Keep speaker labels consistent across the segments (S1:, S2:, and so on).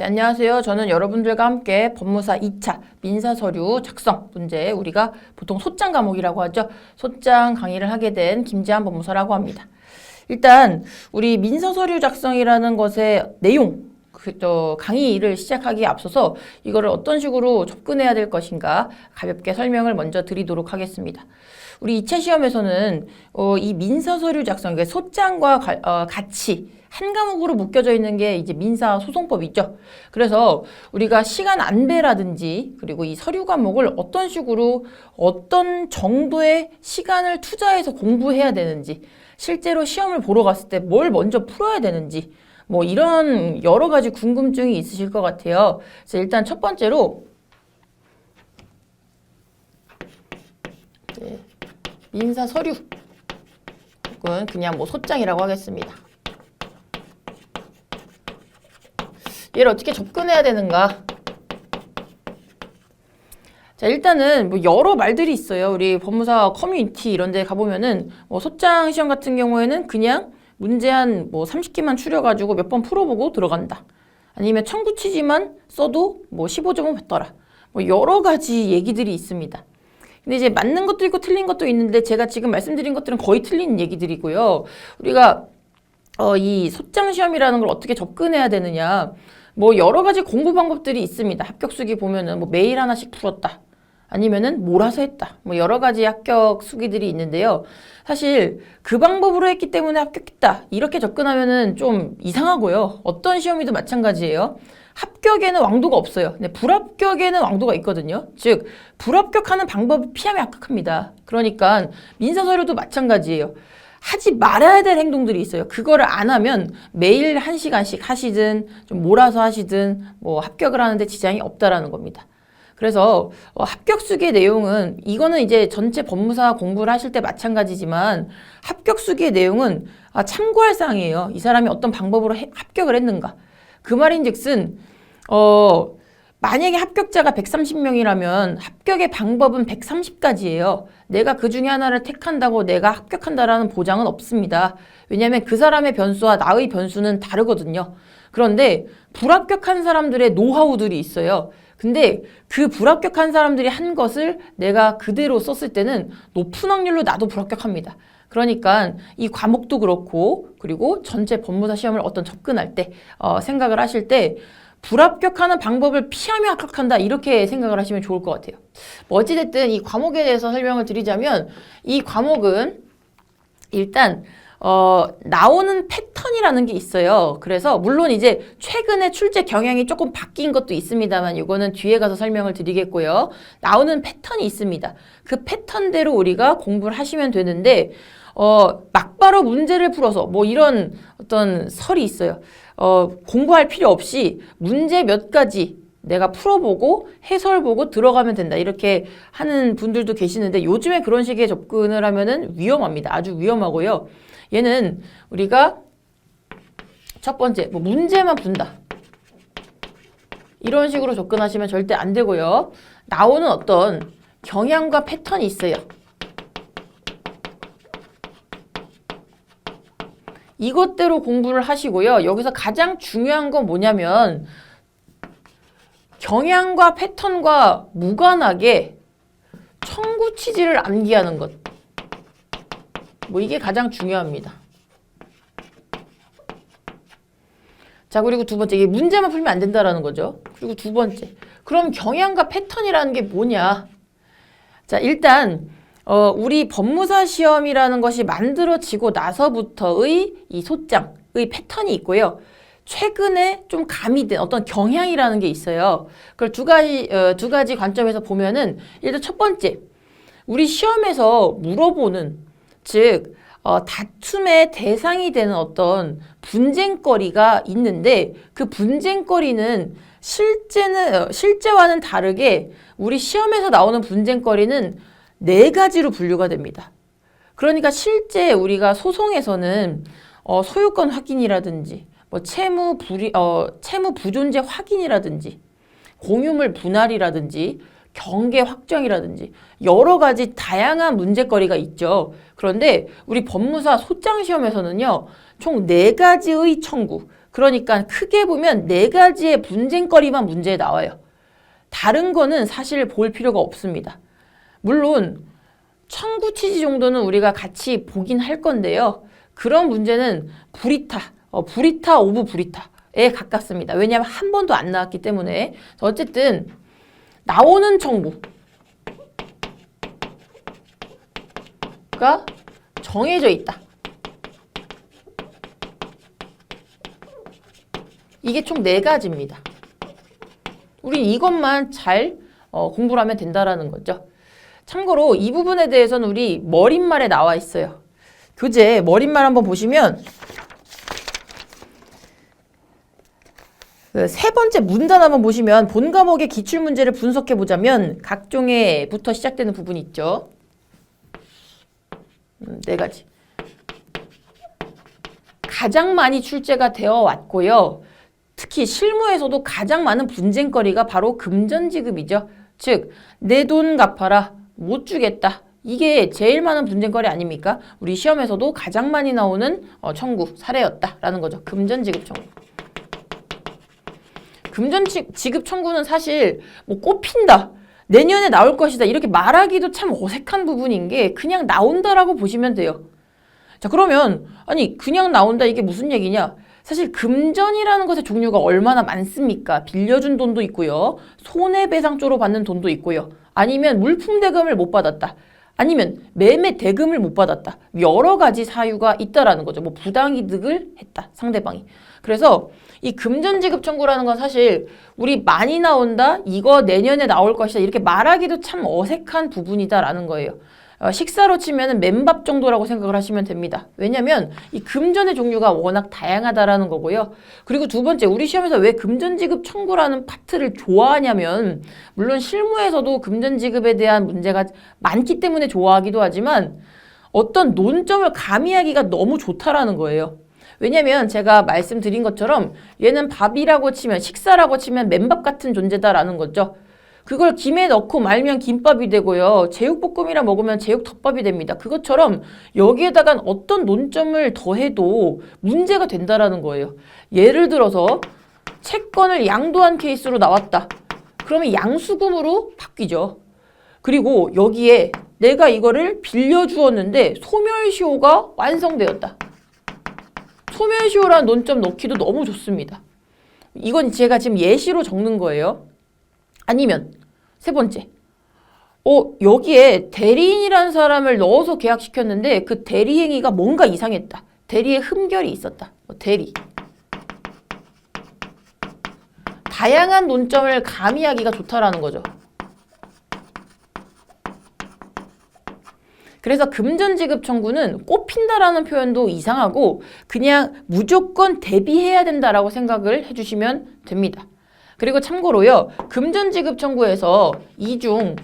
S1: 네, 안녕하세요. 저는 여러분들과 함께 법무사 2차 민사서류 작성 문제, 우리가 보통 소장 과목이라고 하죠. 소장 강의를 하게 된 김지한 법무사라고 합니다. 일단 우리 민사서류 작성이라는 것의 내용, 강의를 시작하기에 앞서서 이거를 어떤 식으로 접근해야 될 것인가 가볍게 설명을 먼저 드리도록 하겠습니다. 우리 2차 시험에서는 이 민사서류 작성, 그러니까 소장과 같이 한 과목으로 묶여져 있는 게 이제 민사소송법이죠. 그래서 우리가 시간 안배라든지 그리고 이 서류 과목을 어떤 식으로 어떤 정도의 시간을 투자해서 공부해야 되는지, 실제로 시험을 보러 갔을 때 뭘 먼저 풀어야 되는지, 뭐 이런 여러 가지 궁금증이 있으실 것 같아요. 그래서 일단 첫 번째로 민사 서류 혹은 그냥 뭐 소장이라고 하겠습니다. 얘를 어떻게 접근해야 되는가? 자, 일단은 뭐 여러 말들이 있어요. 우리 법무사 커뮤니티 이런 데 가보면은 소장 시험 같은 경우에는 그냥 문제 한 뭐 30개만 추려가지고 몇 번 풀어보고 들어간다. 아니면 청구 취지만 써도 뭐 15점은 받더라. 뭐 여러 가지 얘기들이 있습니다. 근데 이제 맞는 것도 있고 틀린 것도 있는데 제가 지금 말씀드린 것들은 거의 틀린 얘기들이고요. 우리가 이 소장 시험이라는 걸 어떻게 접근해야 되느냐. 뭐 여러 가지 공부 방법들이 있습니다. 합격 수기 보면은 뭐 매일 하나씩 풀었다. 아니면은 몰아서 했다. 뭐 여러 가지 합격 수기들이 있는데요. 사실 그 방법으로 했기 때문에 합격했다. 이렇게 접근하면은 좀 이상하고요. 어떤 시험이도 마찬가지예요. 합격에는 왕도가 없어요. 근데 불합격에는 왕도가 있거든요. 즉 불합격하는 방법을 피하면 합격합니다. 그러니까 민사서류도 마찬가지예요. 하지 말아야 될 행동들이 있어요. 그거를 안 하면 매일 1시간씩 하시든 좀 몰아서 하시든 뭐 합격을 하는데 지장이 없다라는 겁니다. 그래서 합격 수기의 내용은 이거는 이제 전체 법무사 공부를 하실 때 마찬가지지만 합격 수기의 내용은 참고할 사항이에요. 이 사람이 어떤 방법으로 합격을 했는가. 그 말인즉슨 만약에 합격자가 130명이라면 합격의 방법은 130가지예요. 내가 그 중에 하나를 택한다고 내가 합격한다라는 보장은 없습니다. 왜냐하면 그 사람의 변수와 나의 변수는 다르거든요. 그런데 불합격한 사람들의 노하우들이 있어요. 근데 그 불합격한 사람들이 한 것을 내가 그대로 썼을 때는 높은 확률로 나도 불합격합니다. 그러니까 이 과목도 그렇고 그리고 전체 법무사 시험을 어떤 접근할 때 생각을 하실 때 불합격하는 방법을 피하며 합격한다 이렇게 생각을 하시면 좋을 것 같아요. 뭐 어찌됐든 이 과목에 대해서 설명을 드리자면 이 과목은 일단 나오는 패턴이라는 게 있어요. 그래서 물론 이제 최근에 출제 경향이 조금 바뀐 것도 있습니다만 이거는 뒤에 가서 설명을 드리겠고요. 나오는 패턴이 있습니다. 그 패턴대로 우리가 공부를 하시면 되는데 막바로 문제를 풀어서 뭐 이런 어떤 설이 있어요. 공부할 필요 없이 문제 몇 가지 내가 풀어보고 해설 보고 들어가면 된다 이렇게 하는 분들도 계시는데 요즘에 그런 식의 접근을 하면은 위험합니다. 아주 위험하고요. 얘는 우리가 첫 번째 뭐 문제만 푼다 이런 식으로 접근하시면 절대 안 되고요. 나오는 어떤 경향과 패턴이 있어요. 이것대로 공부를 하시고요. 여기서 가장 중요한 건 뭐냐면 경향과 패턴과 무관하게 청구 취지를 암기하는 것. 뭐 이게 가장 중요합니다. 자, 그리고 두 번째, 이게 문제만 풀면 안 된다라는 거죠. 그리고 두 번째, 그럼 경향과 패턴이라는 게 뭐냐? 자, 일단 우리 법무사 시험이라는 것이 만들어지고 나서부터의 이 소장의 패턴이 있고요. 최근에 좀 가미된 어떤 경향이라는 게 있어요. 그걸 두 가지 관점에서 보면은 일단 첫 번째, 우리 시험에서 물어보는 즉 다툼의 대상이 되는 어떤 분쟁거리가 있는데 그 분쟁거리는 실제와는 다르게 우리 시험에서 나오는 분쟁거리는 4가지로 분류가 됩니다. 그러니까 실제 우리가 소송에서는 소유권 확인이라든지 뭐 채무 부존재 확인이라든지 공유물 분할이라든지 경계 확정이라든지 여러 가지 다양한 문제거리가 있죠. 그런데 우리 법무사 소장 시험에서는요, 총 4가지의 청구, 그러니까 크게 보면 4가지의 분쟁거리만 문제에 나와요. 다른 거는 사실 볼 필요가 없습니다. 물론 청구 취지 정도는 우리가 같이 보긴 할 건데요. 그런 문제는 브리타 오브 브리타에 가깝습니다. 왜냐하면 한 번도 안 나왔기 때문에. 어쨌든 나오는 청구가 정해져 있다. 이게 총 4가지입니다. 우린 이것만 잘 공부를 하면 된다라는 거죠. 참고로 이 부분에 대해서는 우리 머릿말에 나와 있어요. 교재 머릿말 한번 보시면 그 3번째 문단 한번 보시면 본 과목의 기출문제를 분석해 보자면 각종의부터 시작되는 부분이 있죠. 4가지. 가장 많이 출제가 되어 왔고요. 특히 실무에서도 가장 많은 분쟁거리가 바로 금전지급이죠. 즉, 내 돈 갚아라, 못 주겠다. 이게 제일 많은 분쟁거리 아닙니까? 우리 시험에서도 가장 많이 나오는 청구 사례였다라는 거죠. 금전지급 청구. 금전지급 청구는 사실 뭐 꼽힌다, 내년에 나올 것이다 이렇게 말하기도 참 어색한 부분인 게 그냥 나온다라고 보시면 돼요. 자, 그러면 아니 그냥 나온다 이게 무슨 얘기냐? 사실 금전이라는 것의 종류가 얼마나 많습니까? 빌려준 돈도 있고요. 손해배상조로 받는 돈도 있고요. 아니면 물품 대금을 못 받았다. 아니면 매매 대금을 못 받았다. 여러 가지 사유가 있다라는 거죠. 뭐 부당이득을 했다. 상대방이. 그래서 이 금전지급 청구라는 건 사실 우리 많이 나온다. 이거 내년에 나올 것이다. 이렇게 말하기도 참 어색한 부분이다라는 거예요. 식사로 치면 맨밥 정도라고 생각을 하시면 됩니다. 왜냐면 이 금전의 종류가 워낙 다양하다라는 거고요. 그리고 2번째, 우리 시험에서 왜 금전지급 청구라는 파트를 좋아하냐면 물론 실무에서도 금전지급에 대한 문제가 많기 때문에 좋아하기도 하지만 어떤 논점을 가미하기가 너무 좋다라는 거예요. 왜냐면 제가 말씀드린 것처럼 얘는 밥이라고 치면 식사라고 치면 맨밥 같은 존재다라는 거죠. 그걸 김에 넣고 말면 김밥이 되고요. 제육볶음이랑 먹으면 제육덮밥이 됩니다. 그것처럼 여기에다가 어떤 논점을 더해도 문제가 된다라는 거예요. 예를 들어서 채권을 양도한 케이스로 나왔다. 그러면 양수금으로 바뀌죠. 그리고 여기에 내가 이거를 빌려주었는데 소멸시효가 완성되었다. 소멸시효라는 논점 넣기도 너무 좋습니다. 이건 제가 지금 예시로 적는 거예요. 아니면 3번째, 여기에 대리인이라는 사람을 넣어서 계약시켰는데 그 대리 행위가 뭔가 이상했다. 대리에 흠결이 있었다. 대리. 다양한 논점을 가미하기가 좋다라는 거죠. 그래서 금전지급 청구는 꼽힌다라는 표현도 이상하고 그냥 무조건 대비해야 된다라고 생각을 해주시면 됩니다. 그리고 참고로요, 금전지급 청구에서 이 중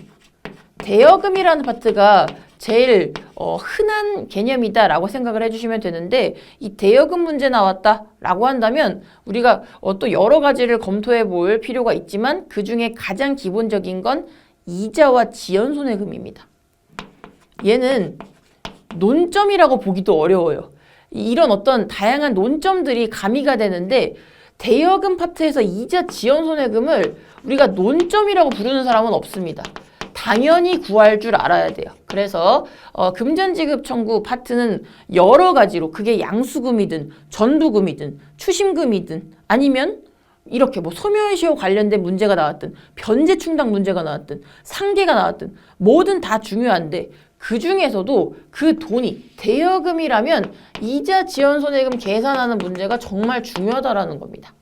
S1: 대여금이라는 파트가 제일 흔한 개념이다라고 생각을 해주시면 되는데 이 대여금 문제 나왔다라고 한다면 우리가 또 여러 가지를 검토해 볼 필요가 있지만 그 중에 가장 기본적인 건 이자와 지연손해금입니다. 얘는 논점이라고 보기도 어려워요. 이런 어떤 다양한 논점들이 가미가 되는데 대여금 파트에서 이자 지연손해금을 우리가 논점이라고 부르는 사람은 없습니다. 당연히 구할 줄 알아야 돼요. 그래서 금전지급 청구 파트는 여러 가지로 그게 양수금이든 전부금이든 추심금이든 아니면 이렇게 뭐 소멸시효 관련된 문제가 나왔든 변제충당 문제가 나왔든 상계가 나왔든 뭐든 다 중요한데 그 중에서도 그 돈이 대여금이라면 이자 지연손해금 계산하는 문제가 정말 중요하다라는 겁니다.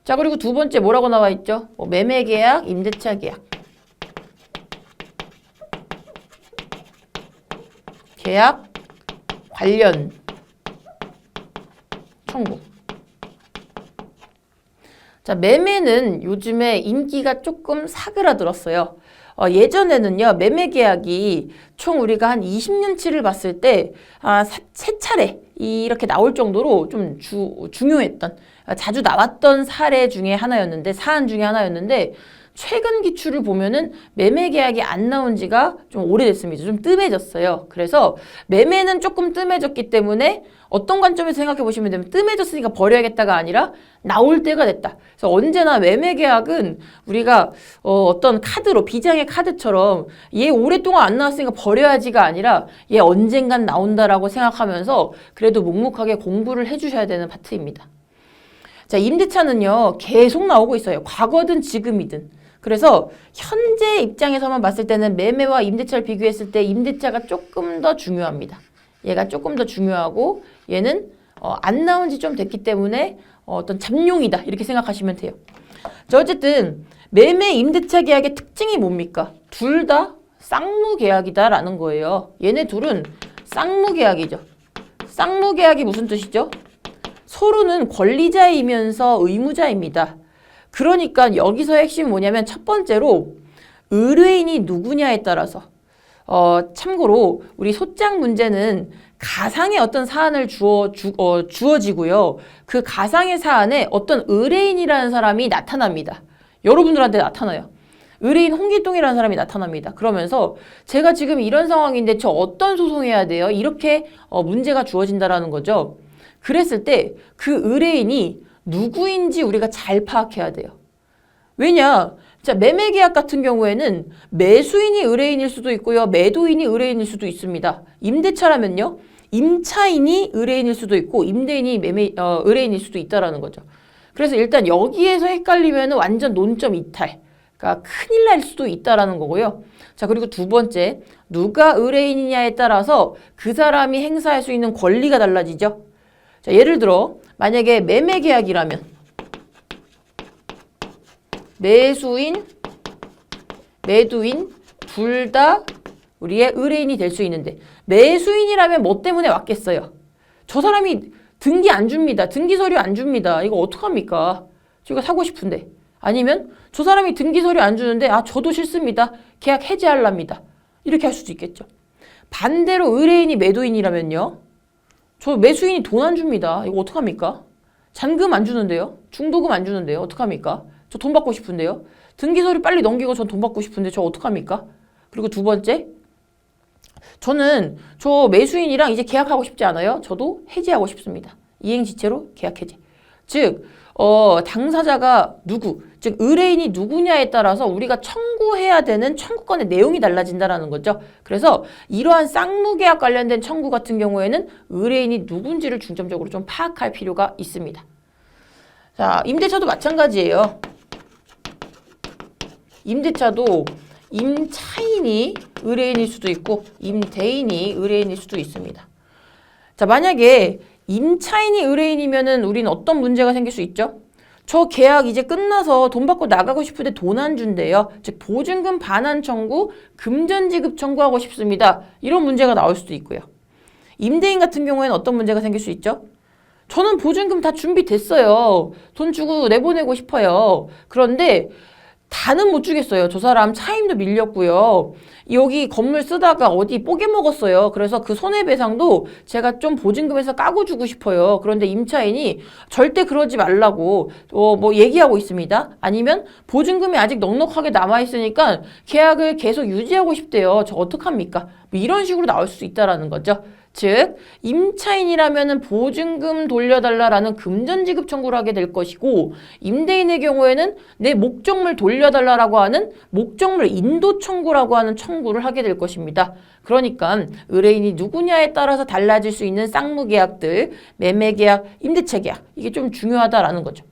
S1: 자, 그리고 2번째 뭐라고 나와 있죠? 매매계약, 임대차 계약. 계약 관련 청구. 자, 매매는 요즘에 인기가 조금 사그라들었어요. 예전에는요, 매매 계약이 총 우리가 한 20년치를 봤을 때, 3차례 이렇게 나올 정도로 좀 중요했던, 자주 나왔던 사례 중에 하나였는데, 사안 중에 하나였는데, 최근 기출을 보면은 매매 계약이 안 나온 지가 좀 오래됐습니다. 좀 뜸해졌어요. 그래서 매매는 조금 뜸해졌기 때문에 어떤 관점에서 생각해 보시면 되면 뜸해졌으니까 버려야겠다가 아니라 나올 때가 됐다. 그래서 언제나 매매 계약은 우리가 어떤 카드로 비장의 카드처럼 얘 오랫동안 안 나왔으니까 버려야지가 아니라 얘 언젠간 나온다라고 생각하면서 그래도 묵묵하게 공부를 해주셔야 되는 파트입니다. 자, 임대차는요 계속 나오고 있어요. 과거든 지금이든. 그래서 현재 입장에서만 봤을 때는 매매와 임대차를 비교했을 때 임대차가 조금 더 중요합니다. 얘가 조금 더 중요하고 얘는 안 나온 지 좀 됐기 때문에 어떤 잠룡이다 이렇게 생각하시면 돼요. 자, 어쨌든 매매 임대차 계약의 특징이 뭡니까? 둘 다 쌍무계약이다라는 거예요. 얘네 둘은 쌍무계약이죠. 쌍무계약이 무슨 뜻이죠? 서로는 권리자이면서 의무자입니다. 그러니까 여기서 핵심이 뭐냐면 첫 번째로 의뢰인이 누구냐에 따라서 참고로 우리 소장 문제는 가상의 어떤 사안을 주어지고요. 그 가상의 사안에 어떤 의뢰인이라는 사람이 나타납니다. 여러분들한테 나타나요. 의뢰인 홍길동이라는 사람이 나타납니다. 그러면서 제가 지금 이런 상황인데 저 어떤 소송해야 돼요? 이렇게 문제가 주어진다라는 거죠. 그랬을 때 그 의뢰인이 누구인지 우리가 잘 파악해야 돼요. 왜냐? 자, 매매계약 같은 경우에는 매수인이 의뢰인일 수도 있고요. 매도인이 의뢰인일 수도 있습니다. 임대차라면요. 임차인이 의뢰인일 수도 있고 임대인이 의뢰인일 수도 있다라는 거죠. 그래서 일단 여기에서 헷갈리면 완전 논점 이탈. 그러니까 큰일 날 수도 있다라는 거고요. 자, 그리고 두 번째, 누가 의뢰인이냐에 따라서 그 사람이 행사할 수 있는 권리가 달라지죠. 자, 예를 들어 만약에 매매계약이라면 매수인, 매도인 둘 다 우리의 의뢰인이 될 수 있는데 매수인이라면 뭐 때문에 왔겠어요? 저 사람이 등기 안 줍니다. 등기 서류 안 줍니다. 이거 어떡합니까? 저 이거 사고 싶은데. 아니면 저 사람이 등기 서류 안 주는데 저도 싫습니다. 계약 해지하랍니다. 이렇게 할 수도 있겠죠. 반대로 의뢰인이 매도인이라면요. 저 매수인이 돈 안 줍니다. 이거 어떡합니까? 잔금 안 주는데요. 중도금 안 주는데요. 어떡합니까? 저 돈 받고 싶은데요. 등기 서류 빨리 넘기고 전 돈 받고 싶은데 저 어떡합니까? 그리고 두 번째, 저는 저 매수인이랑 이제 계약하고 싶지 않아요. 저도 해지하고 싶습니다. 이행지체로 계약 해지. 즉 당사자가 누구, 즉 의뢰인이 누구냐에 따라서 우리가 청구해야 되는 청구권의 내용이 달라진다는 거죠. 그래서 이러한 쌍무계약 관련된 청구 같은 경우에는 의뢰인이 누군지를 중점적으로 좀 파악할 필요가 있습니다. 자, 임대차도 마찬가지예요. 임대차도 임차인이 의뢰인일 수도 있고 임대인이 의뢰인일 수도 있습니다. 자, 만약에 임차인이 의뢰인이면은 우리는 어떤 문제가 생길 수 있죠? 저 계약 이제 끝나서 돈 받고 나가고 싶은데 돈 안 준대요. 즉 보증금 반환 청구, 금전 지급 청구하고 싶습니다. 이런 문제가 나올 수도 있고요. 임대인 같은 경우에는 어떤 문제가 생길 수 있죠? 저는 보증금 다 준비됐어요. 돈 주고 내보내고 싶어요. 그런데 다는 못 주겠어요. 저 사람 차임도 밀렸고요. 여기 건물 쓰다가 어디 뽀개 먹었어요. 그래서 그 손해배상도 제가 좀 보증금에서 까고 주고 싶어요. 그런데 임차인이 절대 그러지 말라고 뭐 얘기하고 있습니다. 아니면 보증금이 아직 넉넉하게 남아있으니까 계약을 계속 유지하고 싶대요. 저 어떡합니까? 뭐 이런 식으로 나올 수 있다라는 거죠. 즉 임차인이라면은 보증금 돌려달라라는 금전지급 청구를 하게 될 것이고 임대인의 경우에는 내 목적물 돌려달라라고 하는 목적물 인도 청구라고 하는 청구를 하게 될 것입니다. 그러니까 의뢰인이 누구냐에 따라서 달라질 수 있는 쌍무계약들, 매매계약, 임대차 계약 이게 좀 중요하다라는 거죠.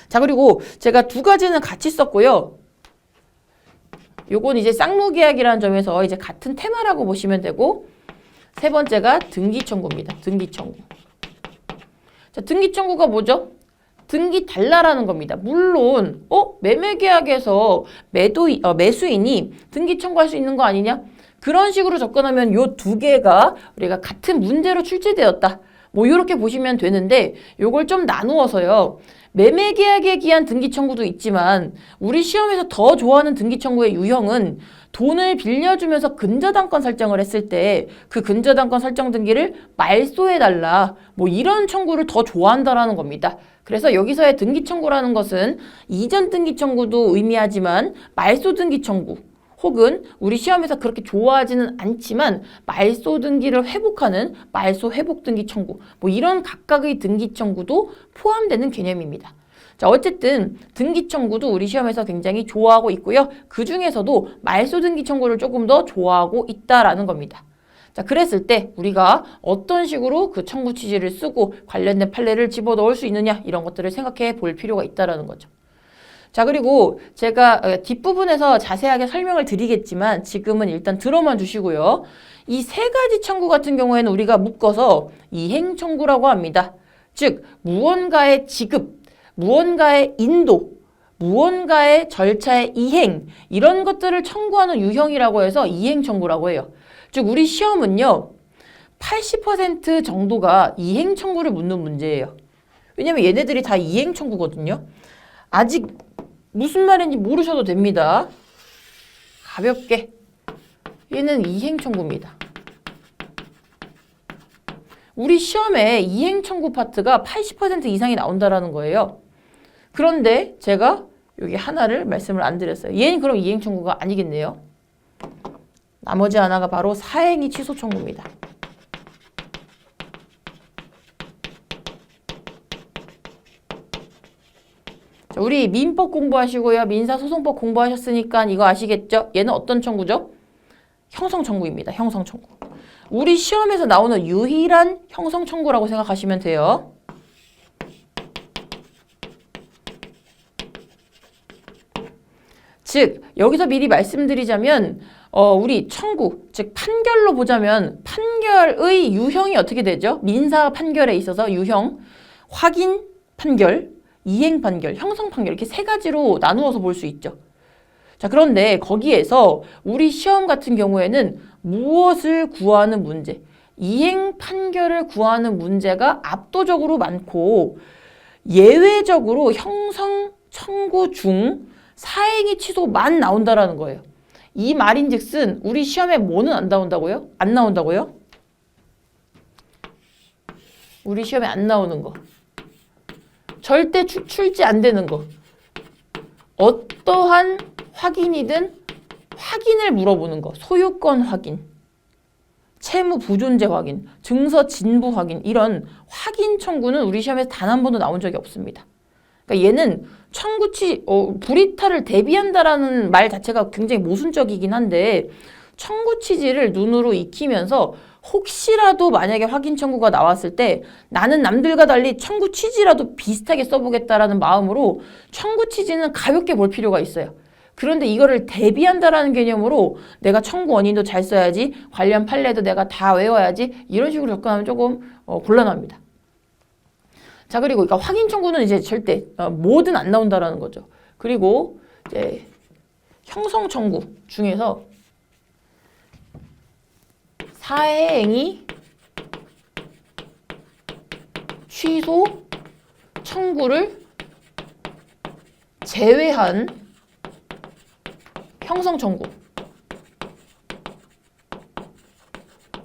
S1: 자, 그리고 제가 두 가지는 같이 썼고요. 요건 이제 쌍무계약이라는 점에서 이제 같은 테마라고 보시면 되고 세 번째가 등기청구입니다. 등기청구. 자, 등기청구가 뭐죠? 등기 달라라는 겁니다. 물론 매매계약에서 매수인이 등기 청구할 수 있는 거 아니냐? 그런 식으로 접근하면 요 두 개가 우리가 같은 문제로 출제되었다. 뭐 이렇게 보시면 되는데 요걸 좀 나누어서요. 매매계약에 기한 등기청구도 있지만 우리 시험에서 더 좋아하는 등기청구의 유형은 돈을 빌려주면서 근저당권 설정을 했을 때 그 근저당권 설정 등기를 말소해달라. 뭐 이런 청구를 더 좋아한다라는 겁니다. 그래서 여기서의 등기청구라는 것은 이전 등기청구도 의미하지만 말소 등기청구 혹은 우리 시험에서 그렇게 좋아하지는 않지만 말소 등기를 회복하는 말소 회복 등기 청구, 뭐 이런 각각의 등기 청구도 포함되는 개념입니다. 자, 어쨌든 등기 청구도 우리 시험에서 굉장히 좋아하고 있고요. 그 중에서도 말소 등기 청구를 조금 더 좋아하고 있다라는 겁니다. 자, 그랬을 때 우리가 어떤 식으로 그 청구 취지를 쓰고 관련된 판례를 집어넣을 수 있느냐 이런 것들을 생각해 볼 필요가 있다라는 거죠. 자, 그리고 제가 뒷부분에서 자세하게 설명을 드리겠지만 지금은 일단 들어만 주시고요. 이 세 가지 청구 같은 경우에는 우리가 묶어서 이행 청구라고 합니다. 즉 무언가의 지급, 무언가의 인도, 무언가의 절차의 이행 이런 것들을 청구하는 유형이라고 해서 이행 청구라고 해요. 즉 우리 시험은요 80% 정도가 이행 청구를 묻는 문제예요. 왜냐면 얘네들이 다 이행 청구거든요. 아직 무슨 말인지 모르셔도 됩니다. 가볍게 얘는 이행 청구입니다. 우리 시험에 이행 청구 파트가 80% 이상이 나온다라는 거예요. 그런데 제가 여기 하나를 말씀을 안 드렸어요. 얘는 그럼 이행 청구가 아니겠네요. 나머지 하나가 바로 사행위 취소 청구입니다. 자, 우리 민법 공부하시고요. 민사소송법 공부하셨으니까 이거 아시겠죠? 얘는 어떤 청구죠? 형성 청구입니다. 형성 청구. 우리 시험에서 나오는 유일한 형성 청구라고 생각하시면 돼요. 즉 여기서 미리 말씀드리자면 우리 청구, 즉 판결로 보자면 판결의 유형이 어떻게 되죠? 민사 판결에 있어서 유형, 확인 판결, 이행 판결, 형성 판결 이렇게 세 가지로 나누어서 볼 수 있죠. 자, 그런데 거기에서 우리 시험 같은 경우에는 무엇을 구하는 문제, 이행 판결을 구하는 문제가 압도적으로 많고 예외적으로 형성 청구 중 사행위 취소만 나온다라는 거예요. 이 말인즉슨 우리 시험에 뭐는 안 나온다고요? 안 나온다고요? 우리 시험에 안 나오는 거. 절대 출제 안 되는 거. 어떠한 확인이든 확인을 물어보는 거. 소유권 확인, 채무 부존재 확인, 증서 진부 확인 이런 확인 청구는 우리 시험에서 단 한 번도 나온 적이 없습니다. 그러니까 얘는 청구치 불이탈을 대비한다라는 말 자체가 굉장히 모순적이긴 한데 청구 취지를 눈으로 익히면서 혹시라도 만약에 확인 청구가 나왔을 때 나는 남들과 달리 청구 취지라도 비슷하게 써보겠다라는 마음으로 청구 취지는 가볍게 볼 필요가 있어요. 그런데 이거를 대비한다라는 개념으로 내가 청구 원인도 잘 써야지, 관련 판례도 내가 다 외워야지 이런 식으로 접근하면 조금 곤란합니다. 자, 그리고 그러니까 확인 청구는 이제 절대 뭐든 안 나온다라는 거죠. 그리고 이제 형성 청구 중에서 사행위 취소 청구를 제외한 형성 청구.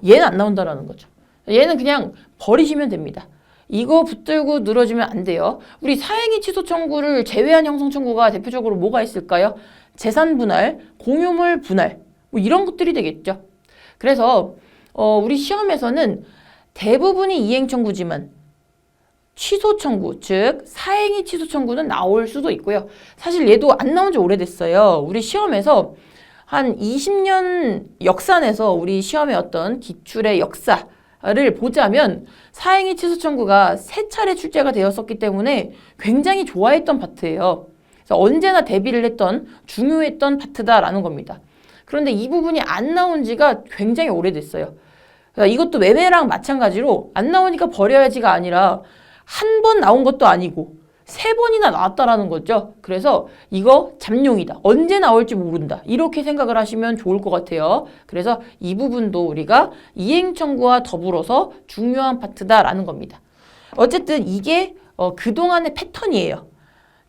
S1: 얘는 안 나온다라는 거죠. 얘는 그냥 버리시면 됩니다. 이거 붙들고 늘어지면 안 돼요. 우리 사행위 취소 청구를 제외한 형성 청구가 대표적으로 뭐가 있을까요? 재산 분할, 공유물 분할 뭐 이런 것들이 되겠죠. 그래서 우리 시험에서는 대부분이 이행 청구지만 취소 청구, 즉 사행위 취소 청구는 나올 수도 있고요. 사실 얘도 안 나온 지 오래됐어요. 우리 시험에서 한 20년 역산해서 우리 시험의 어떤 기출의 역사를 보자면 사행위 취소 청구가 3차례 출제가 되었었기 때문에 굉장히 좋아했던 파트예요. 그래서 언제나 대비를 했던 중요했던 파트다라는 겁니다. 그런데 이 부분이 안 나온 지가 굉장히 오래됐어요. 이것도 매매랑 마찬가지로 안 나오니까 버려야지가 아니라 한 번 나온 것도 아니고 3번이나 나왔다라는 거죠. 그래서 이거 잠룡이다. 언제 나올지 모른다. 이렇게 생각을 하시면 좋을 것 같아요. 그래서 이 부분도 우리가 이행 청구와 더불어서 중요한 파트다라는 겁니다. 어쨌든 이게 그동안의 패턴이에요.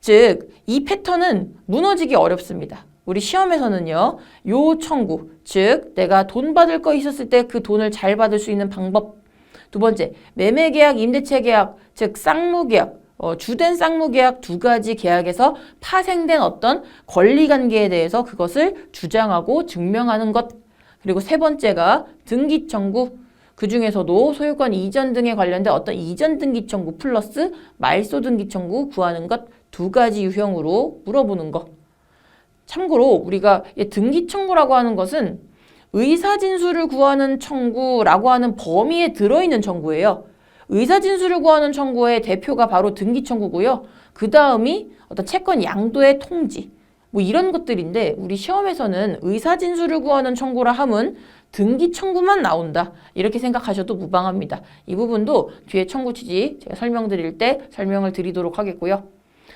S1: 즉, 이 패턴은 무너지기 어렵습니다. 우리 시험에서는요, 요 청구, 즉 내가 돈 받을 거 있었을 때 그 돈을 잘 받을 수 있는 방법. 두 번째, 매매계약, 임대차 계약, 즉 쌍무계약, 주된 쌍무계약 두 가지 계약에서 파생된 어떤 권리관계에 대해서 그것을 주장하고 증명하는 것. 그리고 세 번째가 등기 청구. 그 중에서도 소유권 이전 등에 관련된 어떤 이전 등기 청구 플러스 말소 등기 청구 구하는 것 두 가지 유형으로 물어보는 것. 참고로 우리가 등기 청구라고 하는 것은 의사진술을 구하는 청구라고 하는 범위에 들어있는 청구예요. 의사진술을 구하는 청구의 대표가 바로 등기 청구고요. 그 다음이 어떤 채권 양도의 통지 뭐 이런 것들인데 우리 시험에서는 의사진술을 구하는 청구라 함은 등기 청구만 나온다. 이렇게 생각하셔도 무방합니다. 이 부분도 뒤에 청구 취지 제가 설명드릴 때 설명을 드리도록 하겠고요.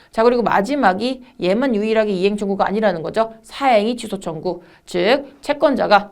S1: 자, 그리고 마지막이 얘만 유일하게 이행 청구가 아니라는 거죠. 사행위 취소 청구. 즉 채권자가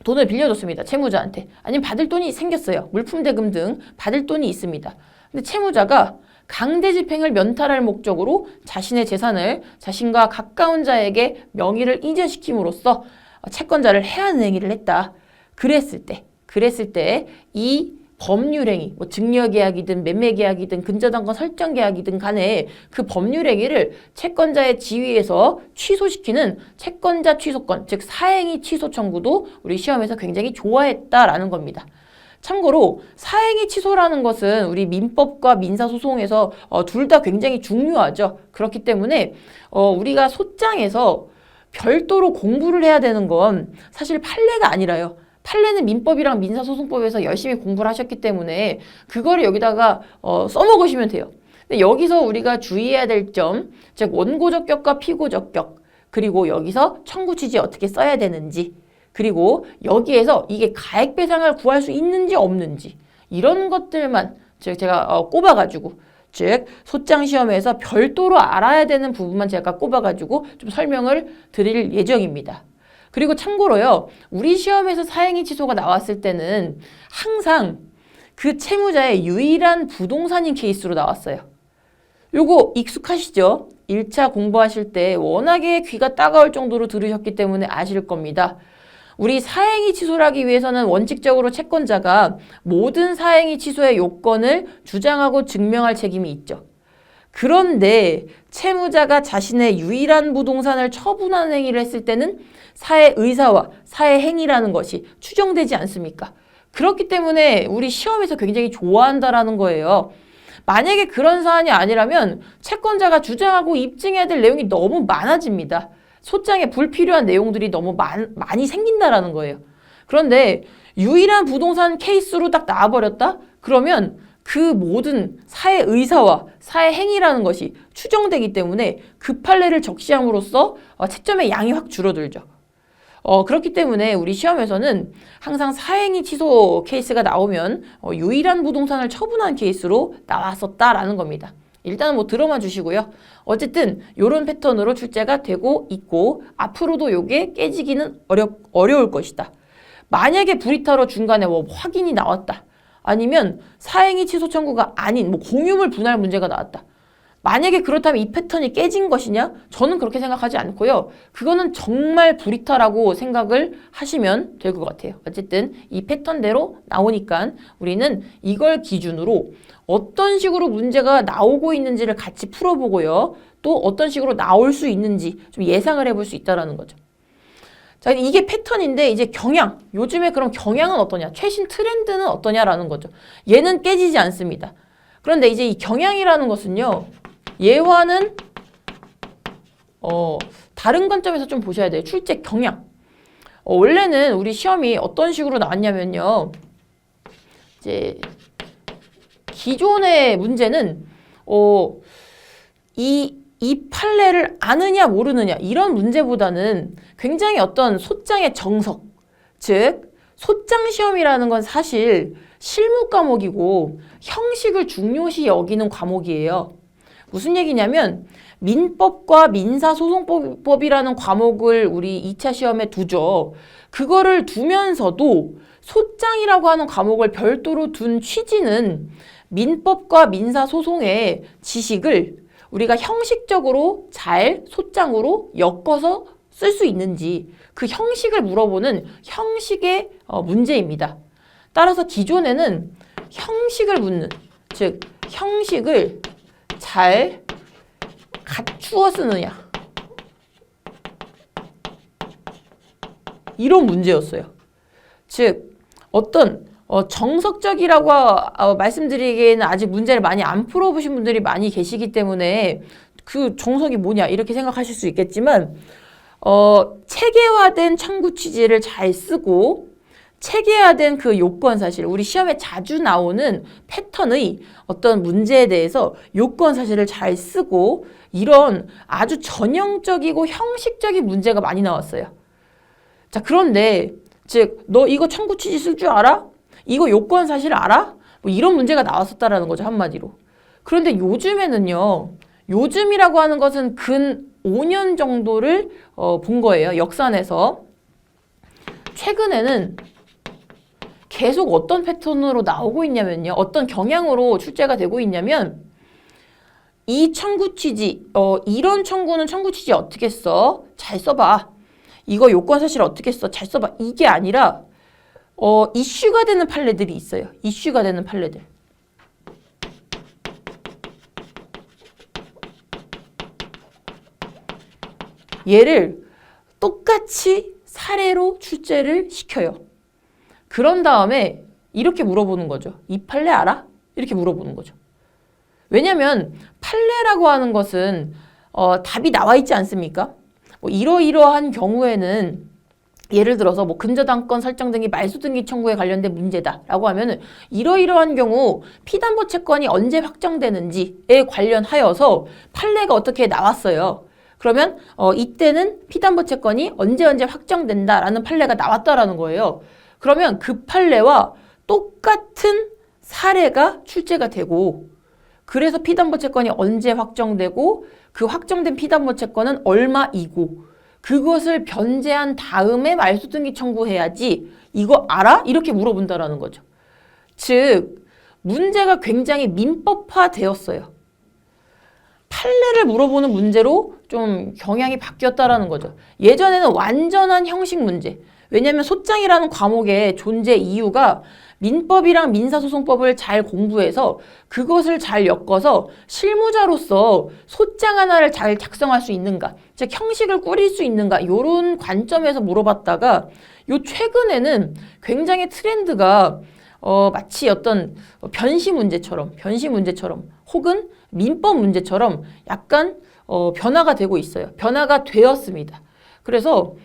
S1: 돈을 빌려줬습니다. 채무자한테. 아니면 받을 돈이 생겼어요. 물품 대금 등 받을 돈이 있습니다. 근데 채무자가 강제 집행을 면탈할 목적으로 자신의 재산을 자신과 가까운 자에게 명의를 이전시킴으로써 채권자를 해하는 행위를 했다. 그랬을 때 이 법률행위, 뭐 증여계약이든 매매계약이든 근저당권 설정계약이든 간에 그 법률행위를 채권자의 지위에서 취소시키는 채권자 취소권, 즉 사행위 취소 청구도 우리 시험에서 굉장히 좋아했다라는 겁니다. 참고로 사행위 취소라는 것은 우리 민법과 민사소송에서 둘 다 굉장히 중요하죠. 그렇기 때문에 우리가 소장에서 별도로 공부를 해야 되는 건 사실 판례가 아니라요. 판례는 민법이랑 민사소송법에서 열심히 공부를 하셨기 때문에 그거를 여기다가 써먹으시면 돼요. 근데 여기서 우리가 주의해야 될 점, 즉 원고적 격과 피고적 격, 그리고 여기서 청구 취지 어떻게 써야 되는지, 그리고 여기에서 이게 가액 배상을 구할 수 있는지 없는지 이런 것들만 제가 꼽아가지고 즉 소장 시험에서 별도로 알아야 되는 부분만 제가 꼽아가지고 좀 설명을 드릴 예정입니다. 그리고 참고로요, 우리 시험에서 사행위 취소가 나왔을 때는 항상 그 채무자의 유일한 부동산인 케이스로 나왔어요. 요거 익숙하시죠? 1차 공부하실 때 워낙에 귀가 따가울 정도로 들으셨기 때문에 아실 겁니다. 우리 사행위 취소를 하기 위해서는 원칙적으로 채권자가 모든 사행위 취소의 요건을 주장하고 증명할 책임이 있죠. 그런데 채무자가 자신의 유일한 부동산을 처분하는 행위를 했을 때는 사의 의사와 사의 행위라는 것이 추정되지 않습니까? 그렇기 때문에 우리 시험에서 굉장히 좋아한다라는 거예요. 만약에 그런 사안이 아니라면 채권자가 주장하고 입증해야 될 내용이 너무 많아집니다. 소장에 불필요한 내용들이 너무 많이 생긴다라는 거예요. 그런데 유일한 부동산 케이스로 딱 나와버렸다? 그러면 그 모든 사의 의사와 사의 행위라는 것이 추정되기 때문에 그 판례를 적시함으로써 채점의 양이 확 줄어들죠. 그렇기 때문에 우리 시험에서는 항상 사행위 취소 케이스가 나오면 유일한 부동산을 처분한 케이스로 나왔었다라는 겁니다. 일단은 뭐 들어만 주시고요. 어쨌든 이런 패턴으로 출제가 되고 있고 앞으로도 이게 깨지기는 어려울 것이다. 만약에 불이타로 중간에 뭐 확인이 나왔다. 아니면 사행위 취소 청구가 아닌 뭐 공유물 분할 문제가 나왔다. 만약에 그렇다면 이 패턴이 깨진 것이냐? 저는 그렇게 생각하지 않고요. 그거는 정말 불이타라고 생각을 하시면 될 것 같아요. 어쨌든 이 패턴대로 나오니까 우리는 이걸 기준으로 어떤 식으로 문제가 나오고 있는지를 같이 풀어보고요. 또 어떤 식으로 나올 수 있는지 좀 예상을 해볼 수 있다는 거죠. 자, 이게 패턴인데 이제 경향. 요즘에 그럼 경향은 어떠냐? 최신 트렌드는 어떠냐라는 거죠. 얘는 깨지지 않습니다. 그런데 이제 이 경향이라는 것은요. 얘와는 다른 관점에서 좀 보셔야 돼요. 출제 경향. 원래는 우리 시험이 어떤 식으로 나왔냐면요. 이제 기존의 문제는 이 판례를 아느냐 모르느냐 이런 문제보다는 굉장히 어떤 소장의 정석, 즉 소장 시험이라는 건 사실 실무 과목이고 형식을 중요시 여기는 과목이에요. 무슨 얘기냐면 민법과 민사소송법이라는 과목을 우리 2차 시험에 두죠. 그거를 두면서도 소장이라고 하는 과목을 별도로 둔 취지는 민법과 민사소송의 지식을 우리가 형식적으로 잘 소장으로 엮어서 쓸 수 있는지 그 형식을 물어보는 형식의 문제입니다. 따라서 기존에는 형식을 묻는, 즉 형식을 잘 갖추어 쓰느냐. 이런 문제였어요. 즉 어떤 정석적이라고 말씀드리기에는 아직 문제를 많이 안 풀어보신 분들이 많이 계시기 때문에 그 정석이 뭐냐 이렇게 생각하실 수 있겠지만 체계화된 청구 취지를 잘 쓰고 체계화된 그 요건 사실, 우리 시험에 자주 나오는 패턴의 어떤 문제에 대해서 요건 사실을 잘 쓰고 이런 아주 전형적이고 형식적인 문제가 많이 나왔어요. 자, 그런데 즉 너 이거 청구 취지 쓸 줄 알아? 이거 요건 사실 알아? 뭐 이런 문제가 나왔었다라는 거죠, 한마디로. 그런데 요즘에는요. 요즘이라고 하는 것은 근 5년 정도를 본 거예요. 역산에서. 최근에는 계속 어떤 패턴으로 나오고 있냐면요. 어떤 경향으로 출제가 되고 있냐면 이 청구 취지, 이런 청구는 청구 취지 어떻게 써? 잘 써봐. 이거 요건 사실 어떻게 써? 잘 써봐. 이게 아니라 이슈가 되는 판례들이 있어요. 이슈가 되는 판례들. 얘를 똑같이 사례로 출제를 시켜요. 그런 다음에 이렇게 물어보는 거죠. 이 판례 알아? 이렇게 물어보는 거죠. 왜냐면 판례라고 하는 것은 답이 나와 있지 않습니까? 뭐 이러이러한 경우에는 예를 들어서 뭐 근저당권 설정 등기 말소 등기 청구에 관련된 문제다라고 하면은 이러이러한 경우 피담보 채권이 언제 확정되는지에 관련하여서 판례가 어떻게 나왔어요. 그러면 이때는 피담보 채권이 언제 확정된다라는 판례가 나왔다라는 거예요. 그러면 그 판례와 똑같은 사례가 출제가 되고 그래서 피담보 채권이 언제 확정되고 그 확정된 피담보 채권은 얼마이고 그것을 변제한 다음에 말소 등기 청구해야지 이거 알아? 이렇게 물어본다라는 거죠. 즉 문제가 굉장히 민법화되었어요. 판례를 물어보는 문제로 좀 경향이 바뀌었다라는 거죠. 예전에는 완전한 형식 문제. 왜냐하면 소장이라는 과목의 존재 이유가 민법이랑 민사소송법을 잘 공부해서 그것을 잘 엮어서 실무자로서 소장 하나를 잘 작성할 수 있는가, 즉 형식을 꾸릴 수 있는가 이런 관점에서 물어봤다가 요 최근에는 굉장히 트렌드가 마치 어떤 변시 문제처럼 혹은 민법 문제처럼 약간 변화가 되고 있어요. 변화가 되었습니다. 그래서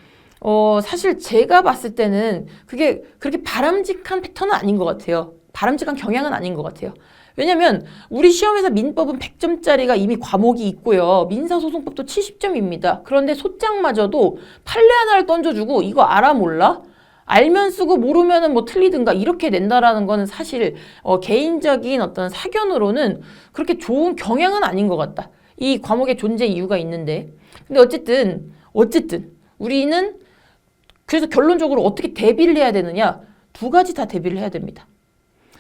S1: 사실 제가 봤을 때는 그게 그렇게 바람직한 패턴은 아닌 것 같아요. 바람직한 경향은 아닌 것 같아요. 왜냐면 우리 시험에서 민법은 100점짜리가 이미 과목이 있고요. 민사소송법도 70점입니다. 그런데 소장마저도 판례 하나를 던져주고 이거 알아 몰라? 알면 쓰고 모르면은 뭐 틀리든가 이렇게 낸다라는 거는 사실 개인적인 어떤 사견으로는 그렇게 좋은 경향은 아닌 것 같다. 이 과목의 존재 이유가 있는데. 근데 어쨌든 우리는 그래서 결론적으로 어떻게 대비를 해야 되느냐? 두 가지 다 대비를 해야 됩니다.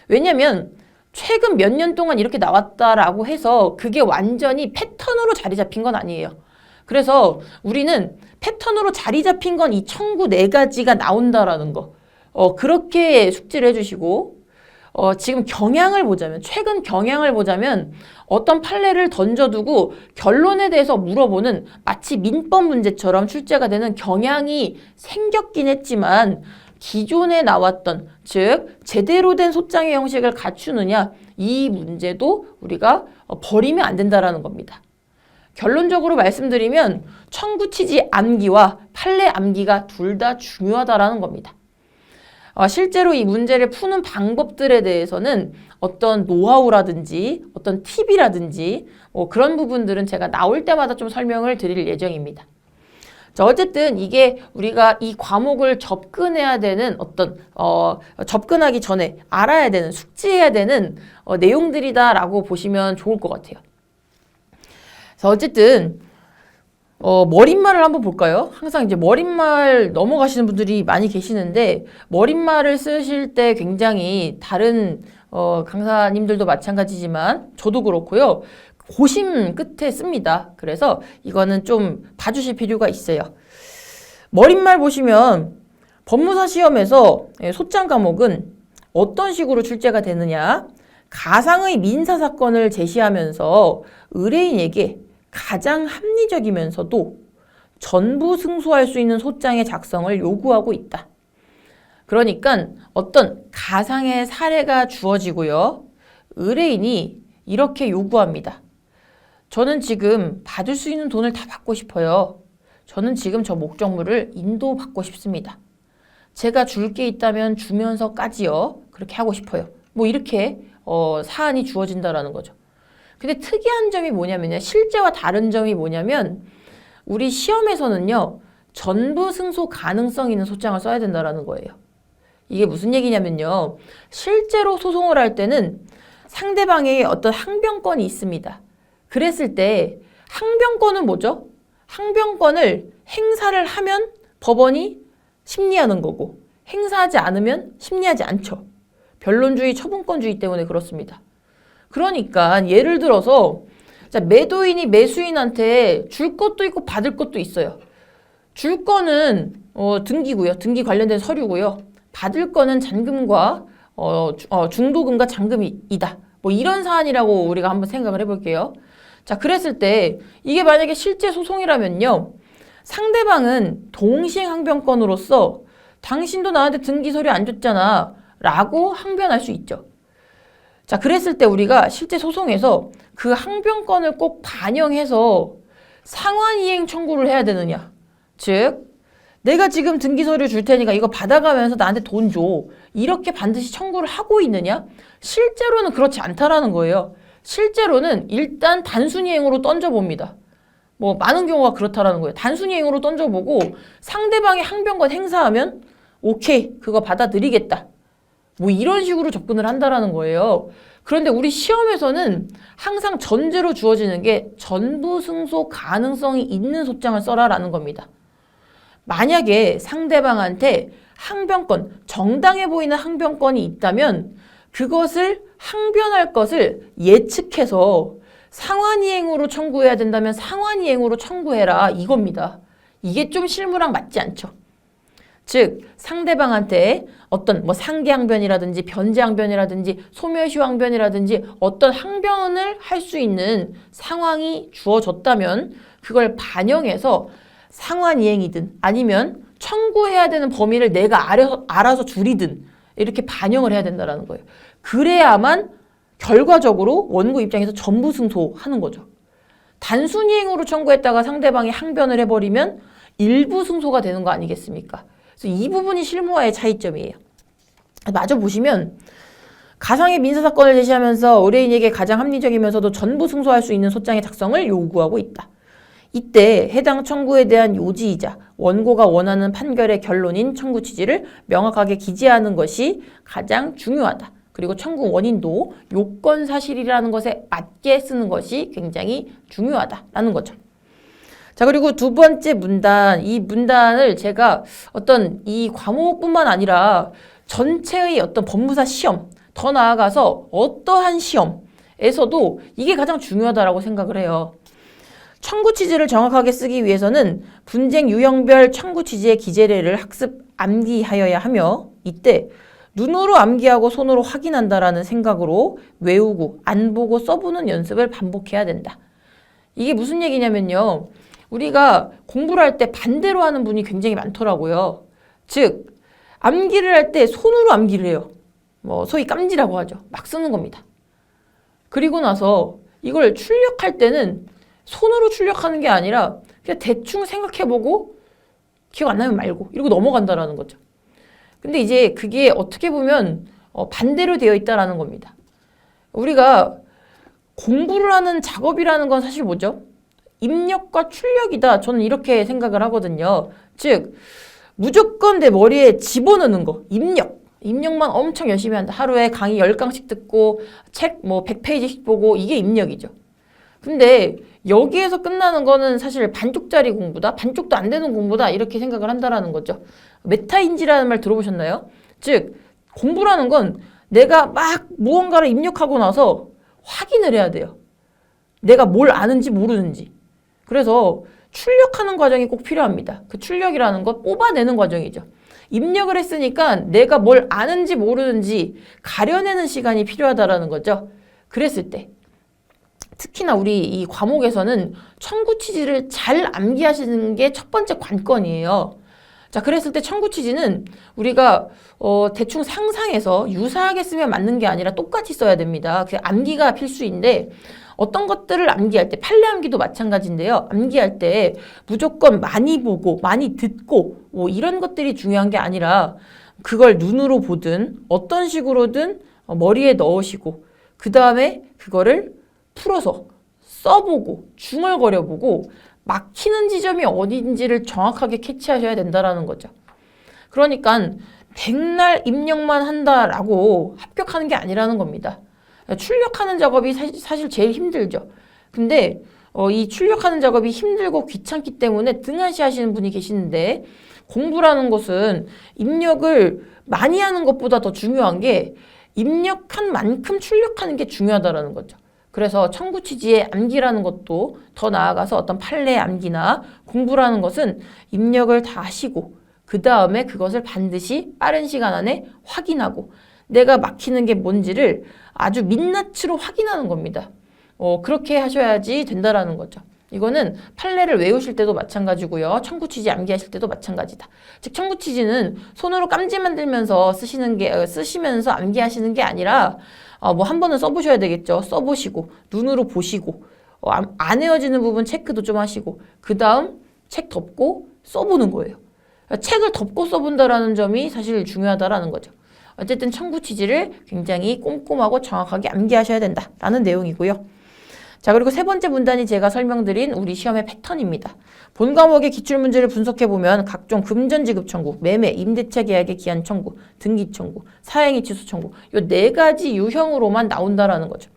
S1: 왜냐면 최근 몇 년 동안 이렇게 나왔다라고 해서 그게 완전히 패턴으로 자리 잡힌 건 아니에요. 그래서 우리는 패턴으로 자리 잡힌 건 이 청구 4가지가 나온다라는 거. 그렇게 숙지를 해주시고 지금 경향을 보자면 최근 경향을 보자면 어떤 판례를 던져두고 결론에 대해서 물어보는 마치 민법 문제처럼 출제가 되는 경향이 생겼긴 했지만 기존에 나왔던 즉 제대로 된 소장의 형식을 갖추느냐 이 문제도 우리가 버리면 안 된다라는 겁니다. 결론적으로 말씀드리면 청구 취지 암기와 판례 암기가 둘 다 중요하다라는 겁니다. 실제로 이 문제를 푸는 방법들에 대해서는 어떤 노하우라든지 어떤 팁이라든지 그런 부분들은 제가 나올 때마다 좀 설명을 드릴 예정입니다. 자, 어쨌든 이게 우리가 이 과목을 접근해야 되는 어떤 접근하기 전에 알아야 되는 숙지해야 되는 내용들이다라고 보시면 좋을 것 같아요. 자, 어쨌든 머릿말을 한번 볼까요? 항상 이제 머릿말 넘어가시는 분들이 많이 계시는데 머릿말을 쓰실 때 굉장히 다른 강사님들도 마찬가지지만 저도 그렇고요. 고심 끝에 씁니다. 그래서 이거는 좀 봐주실 필요가 있어요. 머릿말 보시면 법무사 시험에서 소장 과목은 어떤 식으로 출제가 되느냐? 가상의 민사사건을 제시하면서 의뢰인에게 가장 합리적이면서도 전부 승소할 수 있는 소장의 작성을 요구하고 있다. 그러니까 어떤 가상의 사례가 주어지고요. 의뢰인이 이렇게 요구합니다. 저는 지금 받을 수 있는 돈을 다 받고 싶어요. 저는 지금 저 목적물을 인도받고 싶습니다. 제가 줄 게 있다면 주면서까지요. 그렇게 하고 싶어요. 뭐 이렇게 사안이 주어진다라는 거죠. 근데 특이한 점이 뭐냐면요. 실제와 다른 점이 뭐냐면 우리 시험에서는요. 전부 승소 가능성 있는 소장을 써야 된다라는 거예요. 이게 무슨 얘기냐면요. 실제로 소송을 할 때는 상대방에게 어떤 항변권이 있습니다. 그랬을 때 항변권은 뭐죠? 항변권을 행사를 하면 법원이 심리하는 거고 행사하지 않으면 심리하지 않죠. 변론주의, 처분권주의 때문에 그렇습니다. 그러니까 예를 들어서 매도인이 매수인한테 줄 것도 있고 받을 것도 있어요. 줄 거는 등기고요. 등기 관련된 서류고요. 받을 거는 잔금과 중도금과 잔금이다. 뭐 이런 사안이라고 우리가 한번 생각을 해볼게요. 자, 그랬을 때 이게 만약에 실제 소송이라면요. 상대방은 동시행 항변권으로서 당신도 나한테 등기 서류 안 줬잖아 라고 항변할 수 있죠. 자, 그랬을 때 우리가 실제 소송에서 그 항변권을 꼭 반영해서 상환이행 청구를 해야 되느냐. 즉, 내가 지금 등기 서류 줄 테니까 이거 받아가면서 나한테 돈 줘. 이렇게 반드시 청구를 하고 있느냐? 실제로는 그렇지 않다라는 거예요. 실제로는 일단 단순이행으로 던져봅니다. 뭐 많은 경우가 그렇다라는 거예요. 단순이행으로 던져보고 상대방의 항변권 행사하면 오케이, 그거 받아들이겠다. 뭐 이런 식으로 접근을 한다라는 거예요. 그런데 우리 시험에서는 항상 전제로 주어지는 게 전부 승소 가능성이 있는 소장을 써라라는 겁니다. 만약에 상대방한테 항변권, 정당해 보이는 항변권이 있다면 그것을 항변할 것을 예측해서 상환이행으로 청구해야 된다면 상환이행으로 청구해라 이겁니다. 이게 좀 실무랑 맞지 않죠. 즉 상대방한테 어떤 뭐 상계항변이라든지 변제항변이라든지 소멸시효항변이라든지 어떤 항변을 할 수 있는 상황이 주어졌다면 그걸 반영해서 상환이행이든 아니면 청구해야 되는 범위를 내가 알아서 줄이든 이렇게 반영을 해야 된다는 거예요. 그래야만 결과적으로 원고 입장에서 전부 승소하는 거죠. 단순이행으로 청구했다가 상대방이 항변을 해버리면 일부 승소가 되는 거 아니겠습니까? 그래서 이 부분이 실무와의 차이점이에요. 마저 보시면 가상의 민사사건을 제시하면서 의뢰인에게 가장 합리적이면서도 전부 승소할 수 있는 소장의 작성을 요구하고 있다. 이때 해당 청구에 대한 요지이자 원고가 원하는 판결의 결론인 청구 취지를 명확하게 기재하는 것이 가장 중요하다. 그리고 청구 원인도 요건 사실이라는 것에 맞게 쓰는 것이 굉장히 중요하다라는 거죠. 자, 그리고 두 번째 문단, 이 문단을 제가 어떤 이 과목뿐만 아니라 전체의 어떤 법무사 시험, 더 나아가서 어떠한 시험에서도 이게 가장 중요하다라고 생각을 해요. 청구 취지를 정확하게 쓰기 위해서는 분쟁 유형별 청구 취지의 기재례를 학습 암기하여야 하며 이때 눈으로 암기하고 손으로 확인한다라는 생각으로 외우고 안 보고 써보는 연습을 반복해야 된다. 이게 무슨 얘기냐면요. 우리가 공부를 할 때 반대로 하는 분이 굉장히 많더라고요. 즉 암기를 할 때 손으로 암기를 해요. 뭐 소위 깜지라고 하죠. 막 쓰는 겁니다. 그리고 나서 이걸 출력할 때는 손으로 출력하는 게 아니라 그냥 대충 생각해보고 기억 안 나면 말고 이러고 넘어간다라는 거죠. 근데 이제 그게 어떻게 보면 반대로 되어 있다라는 겁니다. 우리가 공부를 하는 작업이라는 건 사실 뭐죠? 입력과 출력이다. 저는 이렇게 생각을 하거든요. 즉 무조건 내 머리에 집어넣는 거. 입력만 엄청 열심히 한다. 하루에 강의 10강씩 듣고 책 뭐 100페이지씩 보고 이게 입력이죠. 근데 여기에서 끝나는 거는 사실 반쪽짜리 공부다. 반쪽도 안 되는 공부다. 이렇게 생각을 한다라는 거죠. 메타인지라는 말 들어보셨나요? 즉 공부라는 건 내가 막 무언가를 입력하고 나서 확인을 해야 돼요. 내가 뭘 아는지 모르는지. 그래서 출력하는 과정이 꼭 필요합니다. 그 출력이라는 것 뽑아내는 과정이죠. 입력을 했으니까 내가 뭘 아는지 모르는지 가려내는 시간이 필요하다라는 거죠. 그랬을 때 특히나 우리 이 과목에서는 청구 취지를 잘 암기하시는 게 첫 번째 관건이에요. 자, 그랬을 때 청구 취지는 우리가 대충 상상해서 유사하게 쓰면 맞는 게 아니라 똑같이 써야 됩니다. 그 암기가 필수인데 어떤 것들을 암기할 때 판례 암기도 마찬가지인데요. 암기할 때 무조건 많이 보고 많이 듣고 뭐 이런 것들이 중요한 게 아니라 그걸 눈으로 보든 어떤 식으로든 머리에 넣으시고 그 다음에 그거를 풀어서 써보고 중얼거려보고 막히는 지점이 어딘지를 정확하게 캐치하셔야 된다라는 거죠. 그러니까 백날 입력만 한다라고 합격하는 게 아니라는 겁니다. 출력하는 작업이 사실 제일 힘들죠. 근데 이 출력하는 작업이 힘들고 귀찮기 때문에 등한시 하시는 분이 계시는데 공부라는 것은 입력을 많이 하는 것보다 더 중요한 게 입력한 만큼 출력하는 게 중요하다라는 거죠. 그래서 청구 취지의 암기라는 것도 더 나아가서 어떤 판례 암기나 공부라는 것은 입력을 다 하시고 그 다음에 그것을 반드시 빠른 시간 안에 확인하고 내가 막히는 게 뭔지를 아주 민낯으로 확인하는 겁니다. 그렇게 하셔야지 된다라는 거죠. 이거는 판례를 외우실 때도 마찬가지고요. 청구 취지 암기하실 때도 마찬가지다. 즉 청구 취지는 손으로 깜지 만들면서 쓰시면서 암기하시는 게 아니라 뭐 한 번은 써보셔야 되겠죠. 써보시고 눈으로 보시고 안 외워지는 부분 체크도 좀 하시고 그 다음 책 덮고 써보는 거예요. 책을 덮고 써본다라는 점이 사실 중요하다라는 거죠. 어쨌든 청구 취지를 굉장히 꼼꼼하고 정확하게 암기하셔야 된다라는 내용이고요. 자, 그리고 세 번째 문단이 제가 설명드린 우리 시험의 패턴입니다. 본 과목의 기출문제를 분석해보면 각종 금전지급 청구, 매매, 임대차 계약의 기한 청구, 등기 청구, 사행위 취소 청구 이 네 가지 유형으로만 나온다라는 거죠.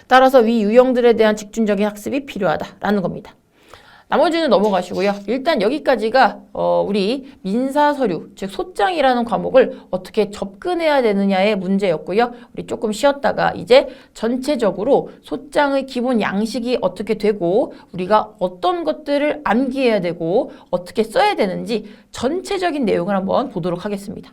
S1: 따라서 위 유형들에 대한 집중적인 학습이 필요하다라는 겁니다. 나머지는 넘어가시고요. 일단 여기까지가 우리 민사서류, 즉 소장이라는 과목을 어떻게 접근해야 되느냐의 문제였고요. 우리 조금 쉬었다가 이제 전체적으로 소장의 기본 양식이 어떻게 되고 우리가 어떤 것들을 암기해야 되고 어떻게 써야 되는지 전체적인 내용을 한번 보도록 하겠습니다.